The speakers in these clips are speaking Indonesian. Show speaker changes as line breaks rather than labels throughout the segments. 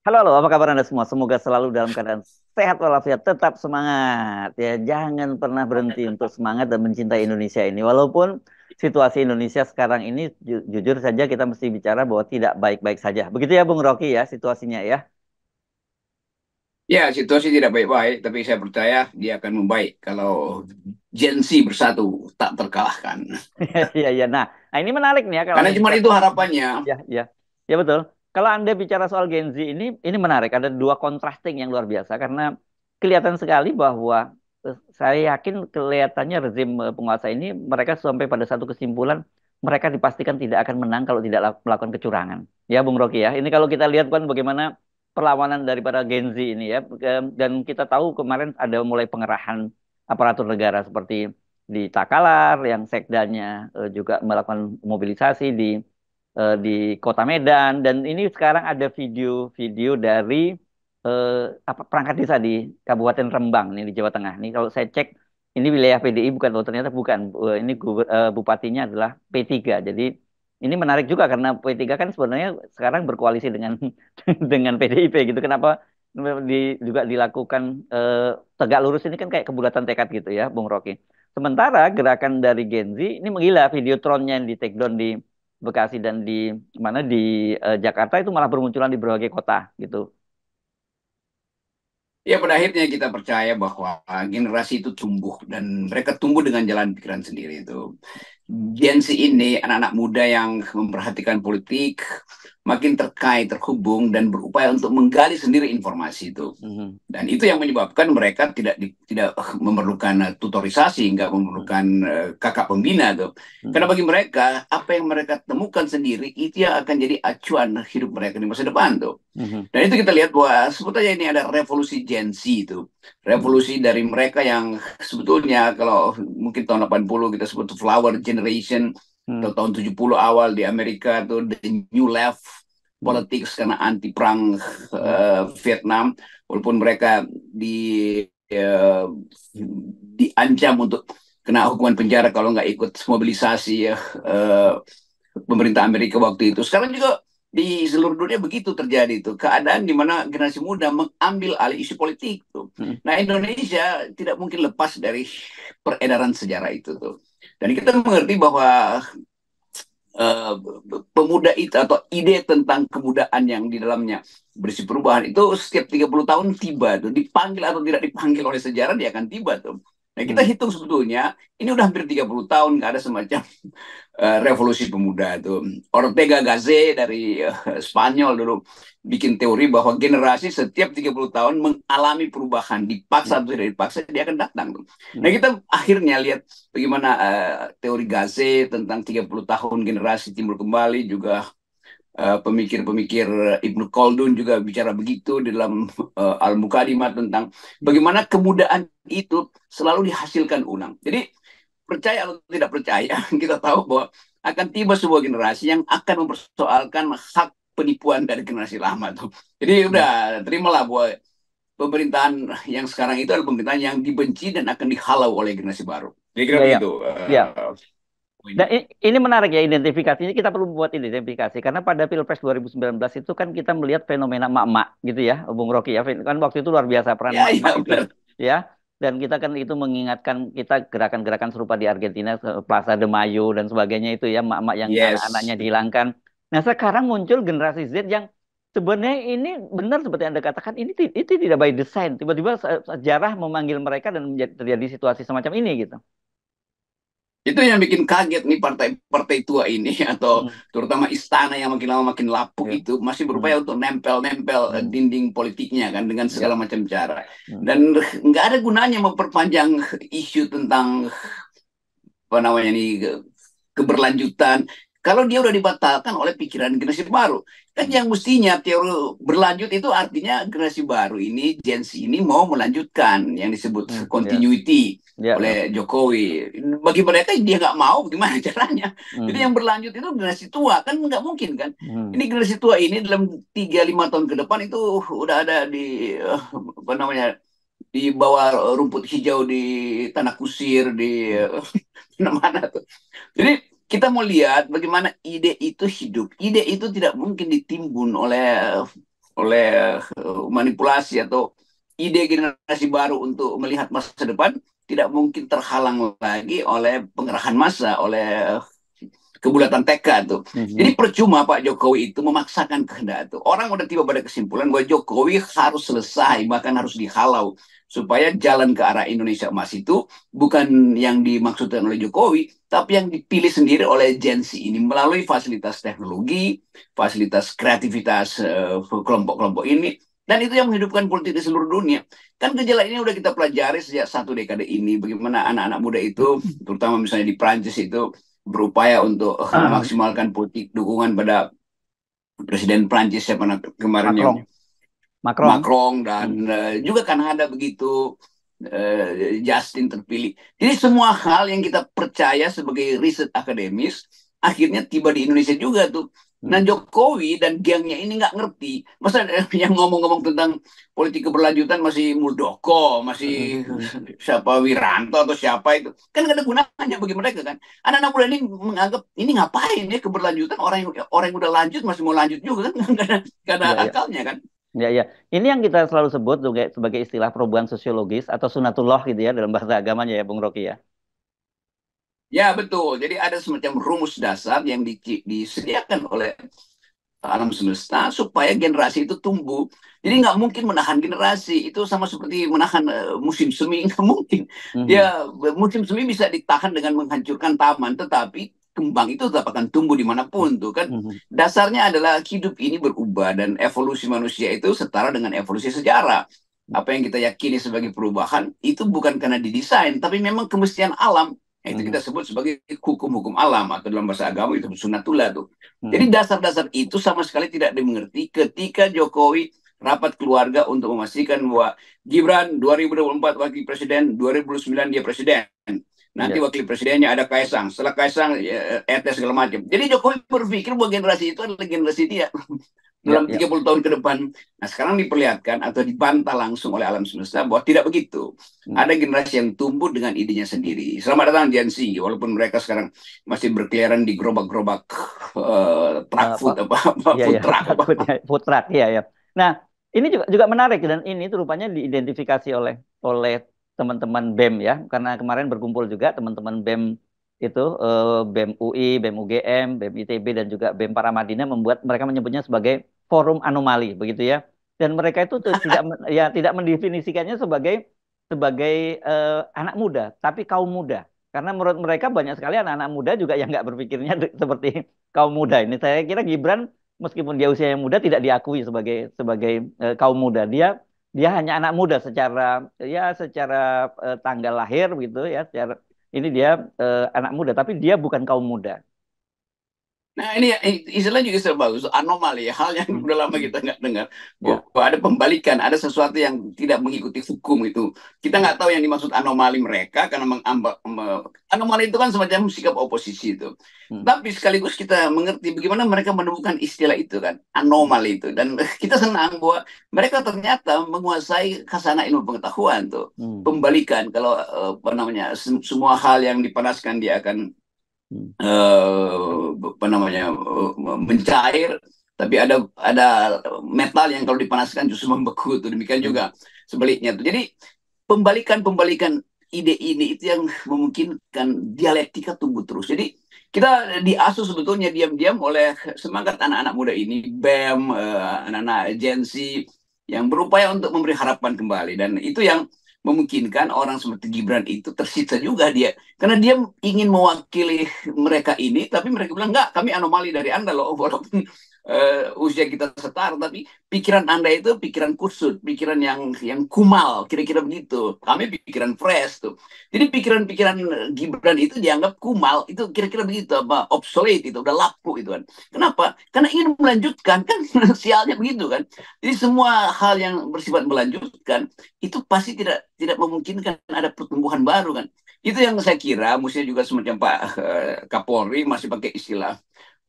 Halo, halo, apa kabar Anda semua? Semoga selalu dalam keadaan sehat walafiat, tetap semangat ya. Jangan pernah berhenti untuk semangat dan mencintai Indonesia ini. Walaupun situasi Indonesia sekarang ini jujur saja kita mesti bicara bahwa tidak baik-baik saja. Begitu ya Bung Rocky ya situasinya ya.
Ya, situasi tidak baik-baik, tapi saya percaya dia akan membaik kalau Gen Z bersatu tak terkalahkan.
Iya, iya. Nah, ini menarik nih ya kalau
Karena
Anda
cuma
bicara.
itu harapannya.
Ya, ya. Ya betul. Kalau Anda bicara soal Gen Z ini menarik. Ada dua contrasting yang luar biasa karena kelihatan sekali bahwa saya yakin kelihatannya rezim penguasa ini mereka sampai pada satu kesimpulan mereka dipastikan tidak akan menang kalau tidak melakukan kecurangan. Ya, Bung Rocky ya. Ini kalau kita lihat kan bagaimana perlawanan daripada Gen Z ini ya. Dan kita tahu kemarin ada mulai pengerahan aparatur negara seperti di Takalar yang sekdanya juga melakukan mobilisasi di Kota Medan dan ini sekarang ada video-video dari eh, apa perangkat desa di Kabupaten Rembang nih di Jawa Tengah. Nih kalau saya cek ini wilayah PDI bukan, oh ternyata bukan. Ini bupatinya adalah P3. Jadi ini menarik juga karena P3 kan sebenarnya sekarang berkoalisi dengan dengan PDIP gitu. Kenapa juga dilakukan tegak lurus ini kan kayak kebulatan tekad gitu ya, Bung Rocky. Sementara gerakan dari Gen Z ini menggila video tronnya yang di take down di Bekasi dan di mana di Jakarta itu malah bermunculan di berbagai kota gitu.
Ya, pada akhirnya kita percaya bahwa generasi itu tumbuh dan mereka tumbuh dengan jalan pikiran sendiri itu. Gen Z ini anak-anak muda yang memperhatikan politik, makin terkait, terhubung, dan berupaya untuk menggali sendiri informasi itu.
Mhm,
Dan itu yang menyebabkan mereka tidak memerlukan tutorisasi, nggak
mhm,
memerlukan kakak pembina tuh. Karena
mhm,
bagi mereka, apa yang mereka temukan sendiri itu yang akan jadi acuan hidup mereka di masa depan tuh.
mhm,
Dan itu kita lihat bahwa sebetulnya ini ada revolusi Gen Z itu.
mhm,
Revolusi dari mereka yang sebetulnya kalau mungkin tahun 80 kita sebut flower generation, atau
mhm,
tahun 70 awal di Amerika tuh the new left
mhm,
politics karena anti perang
mhm,
Vietnam, walaupun mereka eh, diancam untuk kena hukuman penjara kalau nggak ikut mobilisasi ya, pemerintah Amerika waktu itu. Sekarang juga di seluruh dunia begitu terjadi itu keadaan di mana generasi muda mengambil alih isu politik tuh.
mhm.
Nah, Indonesia tidak mungkin lepas dari peredaran sejarah itu tuh. Dan kita mengerti bahwa eh, pemuda itu atau ide tentang kemudaan yang di dalamnya berisi perubahan itu setiap 30 tahun tiba tuh, dipanggil atau tidak dipanggil oleh sejarah dia akan tiba tuh. Nah, kita
Mhm.
hitung sebetulnya ini udah hampir 30 tahun nggak ada semacam revolusi pemuda itu. Ortega Gasset dari Spanyol dulu bikin teori bahwa generasi setiap 30 tahun mengalami perubahan, dipaksa
Mhm.
atau tidak dipaksa dia akan datang. Nah,
Mhm.
kita akhirnya lihat bagaimana teori Gasset tentang 30 tahun generasi timbul kembali, juga pemikir-pemikir Ibnu Khaldun juga bicara begitu di dalam Al-Muqaddimah tentang bagaimana kemudaan itu selalu dihasilkan ulang. Jadi percaya atau tidak percaya, kita tahu bahwa akan tiba sebuah generasi yang akan mempersoalkan hak penipuan dari generasi lama tuh. Jadi
Mhm.
udah terimalah bahwa pemerintahan yang sekarang itu adalah pemerintahan yang dibenci dan akan dihalau oleh generasi baru. Jadi kira
Iya, ya.
begitu
Ya. Dan
poinnya.
ini menarik ya identifikasi ini kita perlu buat identifikasi karena pada Pilpres 2019 itu kan kita melihat fenomena emak-emak gitu ya, Bung Rocky ya. Kan waktu itu luar biasa peran
Ya,
emak-emak
ya
itu
benar.
ya. Dan kita kan itu mengingatkan kita gerakan-gerakan serupa di Argentina, Plaza de Mayo dan sebagainya itu ya, emak-emak yang
Yes.
anak-anaknya dihilangkan. Nah, sekarang muncul generasi Z yang sebenarnya ini benar seperti Anda katakan ini itu tidak by design. Tiba-tiba sejarah memanggil mereka dan terjadi situasi semacam ini gitu.
Itu yang bikin kaget nih partai-partai tua ini atau
Hmm.
terutama istana yang makin lama makin lapuk
Ya.
itu masih
Hmm.
berupaya untuk nempel-nempel
Hmm.
dinding politiknya kan dengan segala
Ya.
macam cara.
Hmm.
Dan nggak ada gunanya memperpanjang isu tentang apa namanya nih keberlanjutan kalau dia udah dibatalkan oleh pikiran generasi baru. Kan
Hmm.
yang mestinya teori berlanjut itu artinya generasi baru ini, Gen Z ini mau melanjutkan yang
Hmm.
disebut
Ya.
continuity
Ya.
oleh Jokowi. Bagi mereka dia nggak mau, gimana caranya? Jadi
Hmm.
yang berlanjut itu generasi tua, kan nggak mungkin kan?
Hmm.
Ini generasi tua ini dalam 3-5 tahun ke depan itu udah ada di apa namanya di bawah rumput hijau di tanah kusir di
Hmm.
mana-mana tuh. Jadi kita mau lihat bagaimana ide itu hidup. Ide itu tidak mungkin ditimbun oleh oleh manipulasi atau ide generasi baru untuk melihat masa depan tidak mungkin terhalang lagi oleh pengerahan massa, oleh kebulatan tekad tuh. Jadi
Mhm.
percuma Pak Jokowi itu memaksakan kehendak itu. Orang udah tiba pada kesimpulan bahwa Jokowi harus selesai, bahkan harus dihalau supaya jalan ke arah Indonesia Emas itu bukan yang dimaksudkan oleh Jokowi, tapi yang dipilih sendiri oleh Gen Z ini melalui fasilitas teknologi, fasilitas kreativitas kelompok-kelompok ini, dan itu yang menghidupkan politik di seluruh dunia. Kan gejala ini udah kita pelajari sejak 1 dekade ini, bagaimana anak-anak muda itu, terutama misalnya di Prancis itu, berupaya untuk memaksimalkan politik dukungan pada Presiden Prancis siapa kemarin yang
Macron, Macron.
Macron dan
Hmm.
juga Kanada begitu, Justin terpilih. Jadi semua hal yang kita percaya sebagai riset akademis akhirnya tiba di Indonesia juga tuh. Nah
Hmm.
Jokowi dan gengnya ini nggak ngerti. Masa yang ngomong-ngomong tentang politik keberlanjutan masih Muldoko,
Hmm.
masih
Hmm.
siapa Wiranto atau siapa itu. Kan nggak ada gunanya bagi mereka kan. Anak-anak muda ini menganggap ini ngapain ya keberlanjutan, orang yang udah lanjut masih mau lanjut juga kan. Nggak ada
Ya, ya.
akalnya kan.
Ya, ya. Ini yang kita selalu sebut sebagai istilah perubahan sosiologis atau sunatullah gitu ya dalam bahasa agamanya ya, Bung Rocky ya.
Ya betul. Jadi ada semacam rumus dasar yang disediakan oleh alam semesta supaya generasi itu tumbuh. Jadi
Hmm.
nggak mungkin menahan generasi. Itu sama seperti menahan musim semi. Nggak mungkin.
Mhm.
Ya musim semi bisa ditahan dengan menghancurkan taman. Tetapi kembang itu tetap akan tumbuh dimanapun tuh kan.
Mhm.
Dasarnya adalah hidup ini berubah dan evolusi manusia itu setara dengan evolusi sejarah. Apa yang kita yakini sebagai perubahan itu bukan karena didesain, tapi memang kemestian alam. Nah, itu kita
Mhm.
sebut sebagai hukum-hukum alam atau dalam bahasa agama itu sunatullah tuh. Jadi
Mhm.
dasar-dasar itu sama sekali tidak dimengerti ketika Jokowi rapat keluarga untuk memastikan bahwa Gibran 2024 wakil presiden, 2009 dia presiden. Nanti
Ya,
wakil presidennya ada Kaisang. Setelah Kaisang, RT segala macam. Jadi Jokowi berpikir bahwa generasi itu adalah generasi dia
ya,
dalam
ya.
30 tahun ke depan. Nah, sekarang diperlihatkan atau dibantah langsung oleh alam semesta bahwa tidak begitu.
Hmm.
Ada generasi yang tumbuh dengan idenya sendiri. Selamat datang Gen Z, walaupun mereka sekarang masih berkeliaran di gerobak-gerobak truck
Apa?
food apa
Ya,
food
ya.
truck apa.
Takut ya. Food truck, ya, ya. Nah, ini juga juga menarik dan ini tuh rupanya diidentifikasi oleh teman-teman BEM ya, karena kemarin berkumpul juga teman-teman BEM itu BEM UI, BEM UGM, BEM ITB dan juga BEM Paramadina membuat mereka menyebutnya sebagai forum anomali begitu ya. Dan mereka itu tuh tidak mendefinisikannya sebagai sebagai anak muda, tapi kaum muda. Karena menurut mereka banyak sekali anak-anak muda juga yang nggak berpikirnya seperti kaum muda ini. Saya kira Gibran meskipun dia usia yang muda tidak diakui sebagai sebagai kaum muda. Dia hanya anak muda secara tanggal lahir gitu ya. Secara ini dia anak muda, tapi dia bukan kaum muda.
Nah ini istilah juga istilah bagus, anomali, hal yang
Hmm.
udah lama
Hmm.
kita nggak dengar.
Ya.
Bahwa ada pembalikan, ada sesuatu yang tidak mengikuti hukum itu. Kita
Hmm.
nggak tahu yang dimaksud anomali mereka karena anomali itu kan semacam sikap oposisi itu.
Hmm.
Tapi sekaligus kita mengerti bagaimana mereka menemukan istilah itu kan, anomali itu. Dan kita senang bahwa mereka ternyata menguasai khazanah ilmu pengetahuan tuh.
Hmm.
Pembalikan kalau apa namanya semua hal yang dipanaskan dia akan
Hmm.
apa namanya mencair, tapi ada metal yang kalau dipanaskan justru membeku tuh. Demikian
Hmm.
juga sebaliknya tuh. Jadi pembalikan ide ini itu yang memungkinkan dialektika tumbuh terus. Jadi kita diasuh sebetulnya diam-diam oleh semangat anak-anak muda ini, BEM, anak-anak Gen Z yang berupaya untuk memberi harapan kembali, dan itu yang memungkinkan orang seperti Gibran itu tersita juga dia, karena dia ingin mewakili mereka ini, tapi mereka bilang enggak, kami anomali dari Anda loh, walaupun usia kita setara, tapi pikiran Anda itu pikiran kusut, pikiran yang kumal, kira-kira begitu. Kami pikiran fresh tuh. Jadi pikiran-pikiran Gibran itu dianggap kumal, itu kira-kira begitu, apa obsolete itu, udah laku itu kan. Kenapa? Karena ingin melanjutkan kan, sialnya begitu kan. Jadi semua hal yang bersifat melanjutkan itu pasti tidak tidak memungkinkan ada pertumbuhan baru kan. Itu yang saya kira mestinya juga semacam Pak Kapolri masih pakai istilah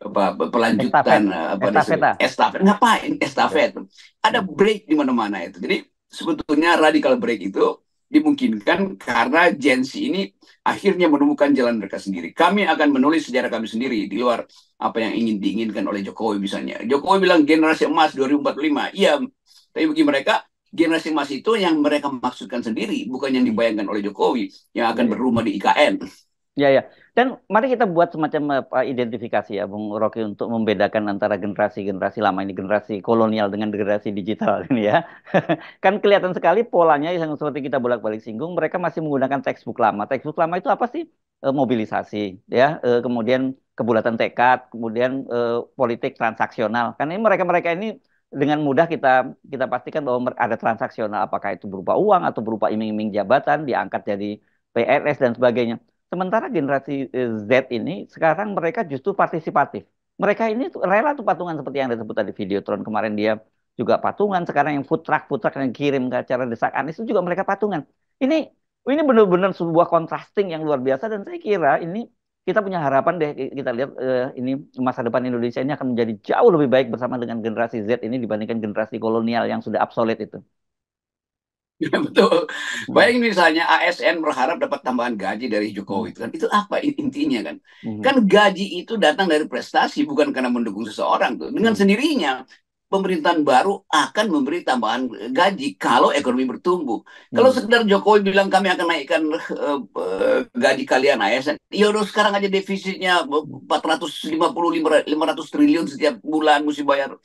apa pelanjutan,
Estafet,
apa disebut
estafeta.
estafet. Ngapain
Ya.
estafet? Ada
Hmm.
break di mana-mana itu. Jadi sebetulnya radical break itu dimungkinkan karena Gen Z ini akhirnya menemukan jalan mereka sendiri. Kami akan menulis sejarah kami sendiri di luar apa yang ingin diinginkan oleh Jokowi misalnya. Jokowi bilang generasi emas 2045. Iya, tapi bagi mereka generasi emas itu yang mereka maksudkan sendiri, bukan yang
Hmm.
dibayangkan oleh Jokowi yang
Ya,
akan
ya.
berumah di IKN.
Ya, ya. Dan mari kita buat semacam identifikasi ya, Bung Rocky, untuk membedakan antara generasi-generasi lama ini, generasi kolonial dengan generasi digital ini ya. Kan kelihatan sekali polanya yang seperti kita bolak-balik singgung, mereka masih menggunakan textbook lama. Textbook lama itu apa sih? Mobilisasi, ya, kemudian kebulatan tekad, kemudian politik transaksional. Kan ini mereka-mereka ini dengan mudah kita kita pastikan bahwa ada transaksional, apakah itu berupa uang atau berupa iming-iming jabatan, diangkat jadi PNS dan sebagainya. Sementara generasi Z ini sekarang mereka justru partisipatif. Mereka ini tuh rela tuh patungan seperti yang disebut tadi Videotron kemarin, dia juga patungan. Sekarang yang food truck yang kirim ke acara Desak Anies itu juga mereka patungan. Ini ini benar-benar sebuah contrasting yang luar biasa, dan saya kira ini kita punya harapan deh, kita lihat ini masa depan Indonesia ini akan menjadi jauh lebih baik bersama dengan generasi Z ini dibandingkan generasi kolonial yang sudah obsolete itu.
Ya, betul.
Hmm.
Bayangin misalnya ASN berharap dapat tambahan gaji dari
Hmm.
Jokowi itu kan. Itu apa intinya kan?
Hmm.
Kan gaji itu datang dari prestasi bukan karena mendukung seseorang tuh. Dengan
Hmm.
sendirinya pemerintahan baru akan memberi tambahan gaji kalau ekonomi bertumbuh. Kalau
Hmm.
sekedar Jokowi bilang kami akan naikkan gaji kalian ASN, ya udah sekarang aja defisitnya
Hmm.
450 500 triliun setiap bulan mesti bayar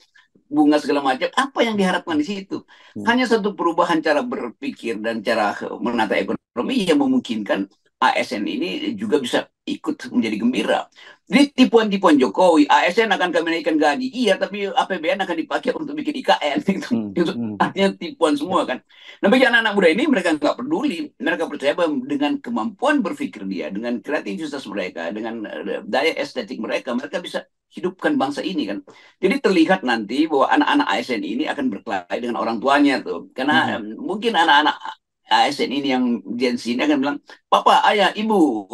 bunga segala macam. Apa yang diharapkan
Hmm.
di situ?
Hmm.
Hanya satu perubahan cara berpikir dan cara menata ekonomi yang memungkinkan ASN ini juga bisa ikut menjadi gembira. Jadi tipuan-tipuan Jokowi, ASN akan kami naikkan gaji. Iya, tapi APBN akan dipakai untuk bikin IKN.
Hmm.
Itu
Hmm.
artinya tipuan semua kan. Nah, bagi anak-anak muda ini mereka nggak peduli. Mereka percaya bahwa dengan kemampuan berpikir dia, dengan kreativitas mereka, dengan daya estetik mereka, mereka bisa hidupkan bangsa ini kan. Jadi terlihat nanti bahwa anak-anak ASN ini akan berkelahi dengan orang tuanya tuh. Karena
Hmm.
mungkin anak-anak ASN ini yang Gen Z ini akan bilang, Papa, Ayah, Ibu,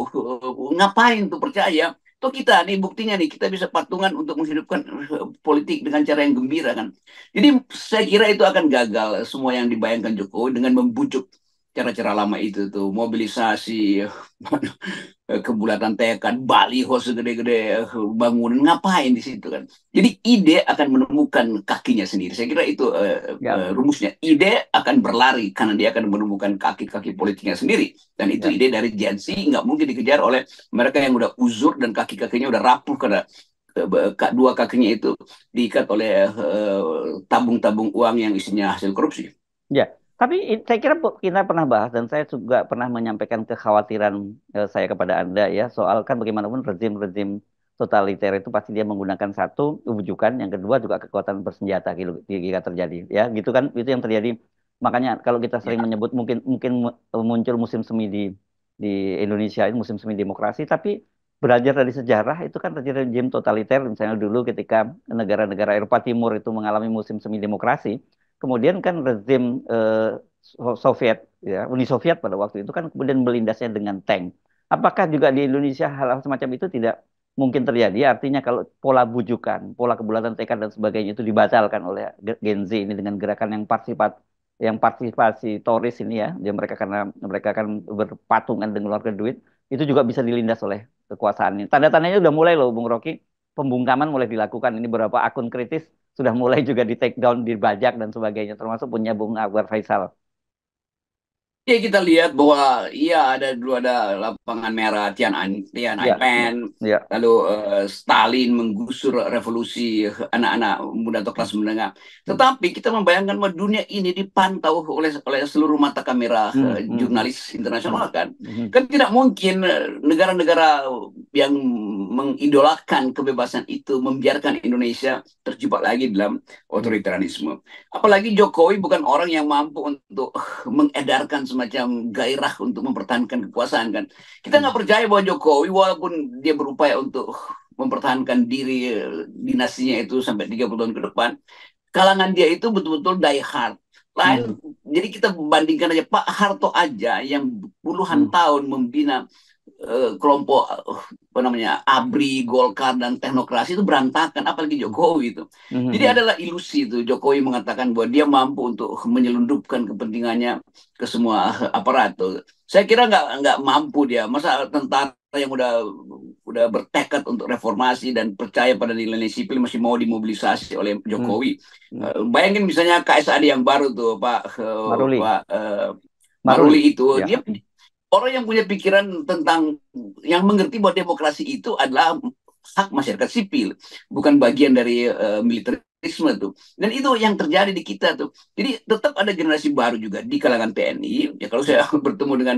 ngapain tuh percaya? Tuh kita nih buktinya nih kita bisa patungan untuk menghidupkan politik dengan cara yang gembira kan. Jadi saya kira itu akan gagal semua yang dibayangkan Jokowi dengan membujuk cara-cara lama itu tuh mobilisasi kebulatan tekad, baliho segede-gede, bangunan, ngapain di situ kan. Jadi ide akan menemukan kakinya sendiri. Saya kira itu
Ya,
rumusnya. Ide akan berlari karena dia akan menemukan kaki-kaki politiknya sendiri. Dan itu
ya.
ide dari Gen Z, nggak mungkin dikejar oleh mereka yang udah uzur dan kaki-kakinya udah rapuh karena dua kakinya itu diikat oleh tabung-tabung uang yang isinya hasil korupsi.
Ya, tapi saya kira kita pernah bahas dan saya juga pernah menyampaikan kekhawatiran saya kepada Anda ya, soal kan bagaimanapun rezim-rezim totaliter itu pasti dia menggunakan satu wujukan, yang kedua juga kekuatan bersenjata gitu jika terjadi ya, gitu kan, itu yang terjadi. Makanya kalau kita sering
Ya.
menyebut mungkin mungkin muncul musim semi di Indonesia ini musim semi demokrasi, tapi belajar dari sejarah itu kan terjadi rezim totaliter, misalnya dulu ketika negara-negara Eropa Timur itu mengalami musim semi demokrasi. Kemudian kan rezim Soviet, ya, Uni Soviet pada waktu itu kan kemudian melindasnya dengan tank. Apakah juga di Indonesia hal-hal semacam itu tidak mungkin terjadi? Artinya kalau pola bujukan, pola kebulatan tekad dan sebagainya itu dibatalkan oleh Gen Z ini dengan gerakan yang partisipatoris ini ya, dia mereka karena mereka kan berpatungan dengan mengeluarkan duit, itu juga bisa dilindas oleh kekuasaan ini. Tanda-tandanya udah mulai loh, Bung Rocky. Pembungkaman mulai dilakukan. Ini beberapa akun kritis sudah mulai juga di take down, dibajak dan sebagainya, termasuk punya Bung Akbar Faisal.
Ya kita lihat bahwa iya dulu ada lapangan merah
Ya, ya,
Tiananmen,
ya.
lalu Stalin menggusur revolusi anak-anak muda atau
Hmm.
kelas menengah.
Hmm.
Tetapi kita membayangkan bahwa dunia ini dipantau oleh seluruh mata kamera
Hmm. Hmm.
jurnalis internasional
Hmm.
kan.
Hmm.
Kan tidak mungkin negara-negara yang mengidolakan kebebasan itu membiarkan Indonesia terjebak lagi dalam
Hmm.
otoritarianisme. Apalagi Jokowi bukan orang yang mampu untuk mengedarkan semacam gairah untuk mempertahankan kekuasaan kan. Kita
Hmm.
nggak percaya bahwa Jokowi walaupun dia berupaya untuk mempertahankan diri dinastinya itu sampai 30 tahun ke depan, kalangan dia itu betul-betul die hard.
Hmm.
Lain, jadi kita bandingkan aja Pak Harto aja yang puluhan
Hmm.
tahun membina kelompok apa namanya ABRI, Golkar dan teknokrasi itu berantakan, apalagi Jokowi itu. Jadi
Mhm.
adalah ilusi itu Jokowi mengatakan bahwa dia mampu untuk menyelundupkan kepentingannya ke semua aparat tuh. Saya kira nggak mampu dia. Masa tentara yang udah bertekad untuk reformasi dan percaya pada nilai sipil masih mau dimobilisasi oleh
Mhm.
Jokowi.
Mhm.
Bayangin misalnya KSAD yang baru tuh
Maruli,
Pak Maruli
Maruli,
itu,
ya.
dia orang yang punya pikiran tentang yang mengerti bahwa demokrasi itu adalah hak masyarakat sipil, bukan bagian dari militerisme tuh. Dan itu yang terjadi di kita tuh. Jadi tetap ada generasi baru juga di kalangan TNI. Ya kalau saya bertemu dengan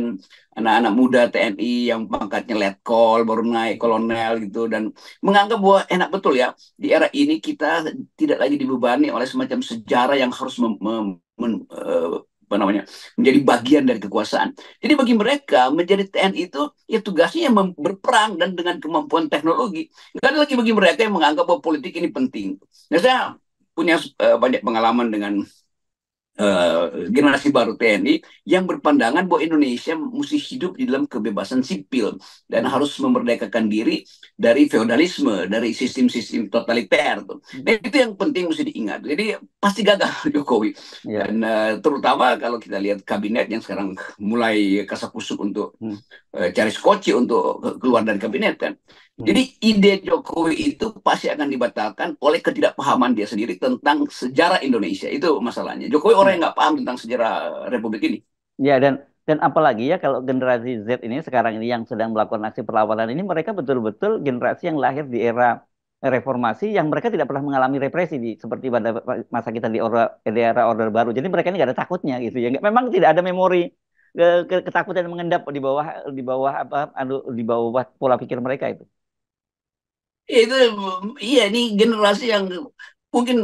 anak-anak muda TNI yang pangkatnya letkol, baru naik kolonel gitu, dan menganggap bahwa enak betul ya di era ini kita tidak lagi dibebani oleh semacam sejarah yang harus apa namanya menjadi bagian dari kekuasaan. Jadi bagi mereka menjadi TNI itu ya tugasnya berperang dan dengan kemampuan teknologi. Nggak ada lagi bagi mereka yang menganggap bahwa politik ini penting. Nah, saya punya banyak pengalaman dengan generasi baru TNI yang berpandangan bahwa Indonesia mesti hidup di dalam kebebasan sipil dan
Mhm.
harus memerdekakan diri dari feodalisme, dari sistem-sistem totaliter. Tuh. Nah, itu yang penting mesti diingat. Jadi pasti gagal Jokowi.
Ya.
Dan terutama kalau kita lihat kabinet yang sekarang mulai kasakusuk untuk
Mhm.
cari skoci untuk keluar dari kabinet kan.
Mhm.
Jadi ide Jokowi itu pasti akan dibatalkan oleh ketidakpahaman dia sendiri tentang sejarah Indonesia. Itu masalahnya. Jokowi orang
Ya.
yang nggak paham tentang sejarah Republik ini.
Ya, dan apalagi ya kalau generasi Z ini sekarang ini yang sedang melakukan aksi perlawanan ini mereka betul-betul generasi yang lahir di era reformasi yang mereka tidak pernah mengalami represi seperti pada masa kita di era Orde Baru. Jadi mereka ini nggak ada takutnya gitu ya. Memang tidak ada memori ketakutan yang mengendap di bawah apa di bawah pola pikir mereka itu.
Itu iya ini generasi yang mungkin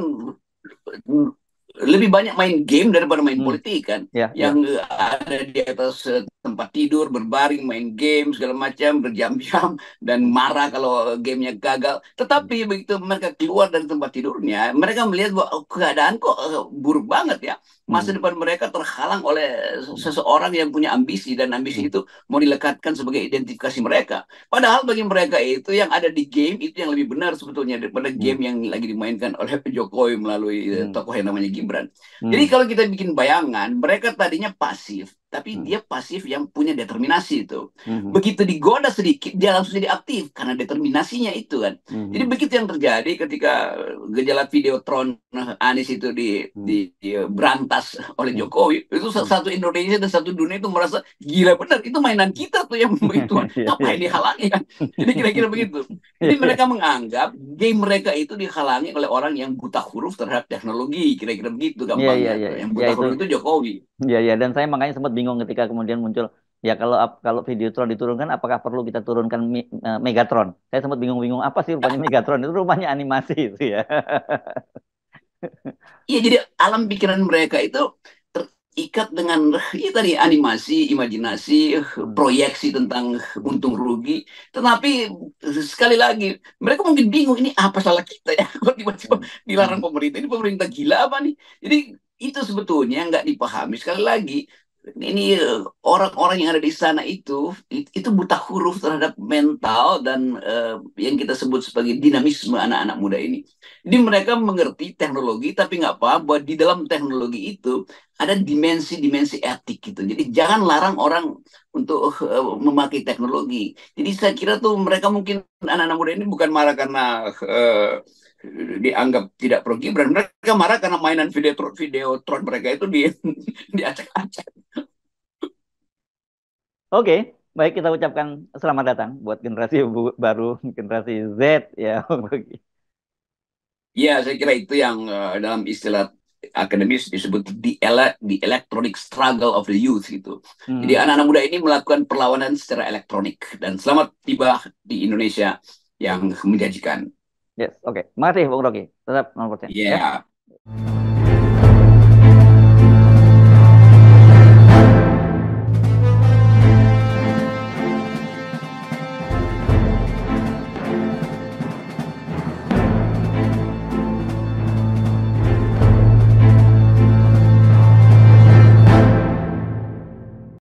lebih banyak main game daripada main
Hmm,
politik kan,
ya,
yang
ya.
ada di atas tempat tidur berbaring main game segala macam berjam-jam dan
Hmm,
marah kalau gamenya gagal,
hmm,
tetapi begitu mereka keluar dari tempat tidurnya mereka melihat bahwa oh, keadaan kok buruk banget ya, masa
hmm,
depan mereka terhalang oleh
hmm,
seseorang yang punya ambisi dan ambisi
hmm,
itu mau dilekatkan sebagai identifikasi mereka, padahal bagi mereka itu yang ada di game itu yang lebih benar sebetulnya daripada
hmm,
game yang lagi dimainkan oleh Jokowi melalui
hmm,
tokoh yang namanya Gibran. Jadi
hmm,
kalau kita bikin bayangan, mereka tadinya pasif, tapi
hmm,
dia pasif yang punya determinasi itu.
hmm,
Begitu digoda sedikit, dia langsung jadi aktif karena determinasinya itu kan.
hmm,
Jadi
hmm,
begitu yang terjadi ketika gejala Videotron Anies itu
hmm,
di berantas oleh
hmm,
Jokowi, itu
hmm.
satu Indonesia dan satu dunia itu merasa gila benar, itu mainan kita tuh yang begitu,
Iya, iya,
ngapain
iya.
dihalangi kan? Jadi kira-kira begitu. Jadi
Iya,
mereka
iya.
menganggap game mereka itu dihalangi oleh orang yang buta huruf terhadap teknologi, kira-kira begitu
Iya, iya,
gampangnya
iya,
tuh.
iya.
Yang
Ya
buta
itu.
huruf itu Jokowi.
Ya, ya, dan saya makanya sempat bingung ketika kemudian muncul ya kalau Videotron diturunkan apakah perlu kita turunkan Megatron? Saya sempat bingung-bingung apa sih rupanya Megatron itu rupanya animasi itu ya.
Iya, jadi alam pikiran mereka itu terikat dengan ya tadi animasi, imajinasi,
Hmm,
proyeksi tentang
hmm,
untung rugi. Tetapi sekali lagi mereka mungkin bingung ini apa salah kita ya? Kok tiba-tiba
hmm,
dilarang
hmm,
pemerintah? Ini pemerintah gila apa nih? Jadi itu sebetulnya nggak dipahami. Sekali lagi ini orang-orang yang ada di sana itu buta huruf terhadap mental dan yang kita sebut sebagai dinamisme anak-anak muda ini. Jadi mereka mengerti teknologi tapi nggak paham bahwa di dalam teknologi itu ada dimensi-dimensi etik gitu. Jadi jangan larang orang untuk memakai teknologi. Jadi saya kira tuh mereka mungkin anak-anak muda ini bukan marah karena dianggap tidak pro Gibran. Mereka marah karena mainan video mereka itu diacak-acak.
Oke, baik kita ucapkan selamat datang buat generasi baru, generasi Z ya.
Ya, saya kira itu yang dalam istilah akademis disebut the electronic struggle of the youth gitu. Jadi
Hmm,
anak-anak muda ini melakukan perlawanan secara elektronik dan selamat tiba di Indonesia yang menjanjikan.
yes, oke. Makasih Bung Rocky. Tetap 0% ya.
Ya. Yeah.